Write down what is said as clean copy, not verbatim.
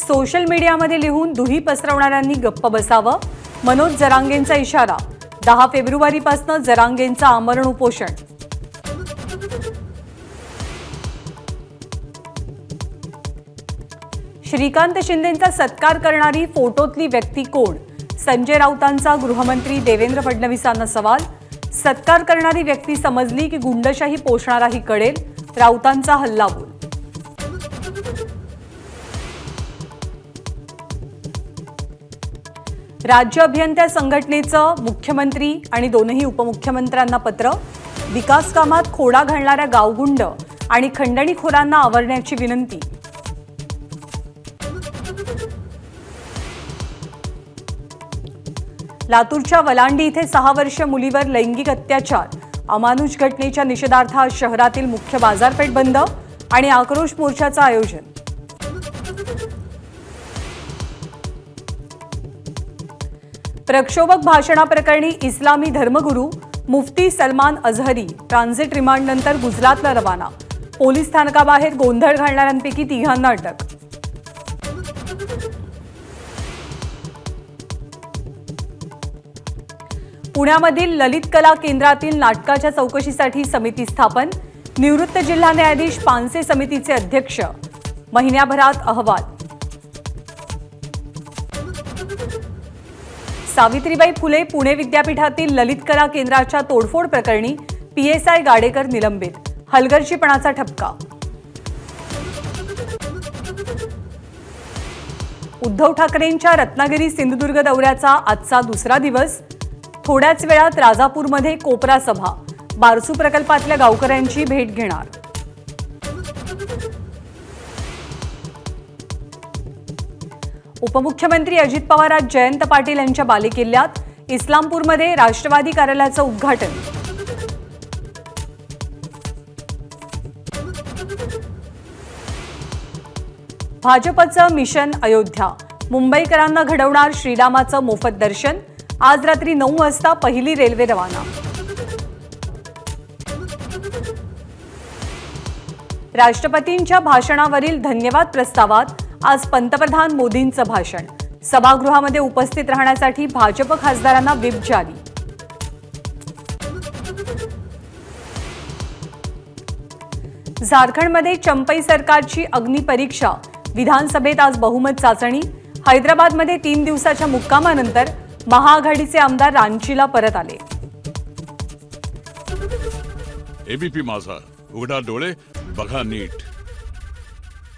Social मीडियामध्ये लिहून दुही पसरवणाऱ्यांनी गप्प बसावं, मनोज जरांगेंचा इशारा। 10 फेब्रुवारीपासून जरांगेंचं आमरण उपोषण। श्रीकांत शिंदेंचा सत्कार करणारी फोटोतली व्यक्ती कोण? संजय राऊतांचा गृहमंत्री देवेंद्र फडणवीसांना सवाल। सत्कार करणारी व्यक्ती समजली की गुंडशाही पोषणाराही कळेल, राऊतांचा हल्लाबोल। राज्य अभियंता संघटनेचं मुख्यमंत्री आणि दोनही उपमुख्यमंत्र्यांना पत्र। विकास कामात खोडा घालणाऱ्या गावगुंड आणि खंडणीखोरांना आवरण्याची विनंती। लातूरच्या वलांडी इथे 6 वर्षीय मुलीवर लैंगिक अत्याचार। अमानुष घटनेच्या निषेधार्थ आज शहरातील मुख्य बाजारपेठ बंद आणि आक्रोश मोर्चाचं आयोजन। प्रक्षोभक भाषणाप्रकरणी इस्लामी धर्मगुरू मुफ्ती सलमान अझहरी ट्रान्झिट रिमांडनंतर गुजरातला रवाना। पोलीस स्थानकाबाहेर गोंधळ घालणाऱ्यांपैकी 3 अटक। पुण्यामधील ललित कला केंद्रातील नाटकाच्या चौकशीसाठी समिती स्थापन। निवृत्त जिल्हा न्यायाधीश पानसे समितीचे अध्यक्ष। महिन्याभरात अहवाल। सावित्रीबाई फुले पुणे विद्यापीठातील ललित कला केंद्राच्या तोडफोड प्रकरणी PSI गाडेकर निलंबित। हलगर्जीपणाचा ठपका। उद्धव ठाकरेंच्या रत्नागिरी सिंधुदुर्ग दौऱ्याचा आजचा दुसरा दिवस। थोड्याच वेळात राजापूरमध्ये कोपरा सभा। बारसू प्रकल्पातल्या गावकऱ्यांची भेट घेणार। उपमुख्यमंत्री अजित पवार आज जयंत पाटील यांच्या बालेकिल्ल्यात। इस्लामपूरमध्ये राष्ट्रवादी कार्यालयाचं उद्घाटन। भाजपचं मिशन अयोध्या। मुंबईकरांना घडवणार श्रीरामाचं मोफत दर्शन। आज रात्री 9 वाजता पहिली रेल्वे रवाना। राष्ट्रपतींच्या भाषणावरील धन्यवाद प्रस्तावात आज पंतप्रधान मोदींचं भाषण। सभागृहामध्ये उपस्थित राहण्यासाठी भाजप खासदारांना व्हिप जारी। झारखंडमध्ये चंपई सरकारची अग्निपरीक्षा। विधानसभेत आज बहुमत चाचणी। हैदराबादमध्ये 3 दिवसाच्या मुक्कामानंतर महाआघाडीचे आमदार रांचीला परत आले। एबीपी माझा, उघडा डोळे बघा नीट।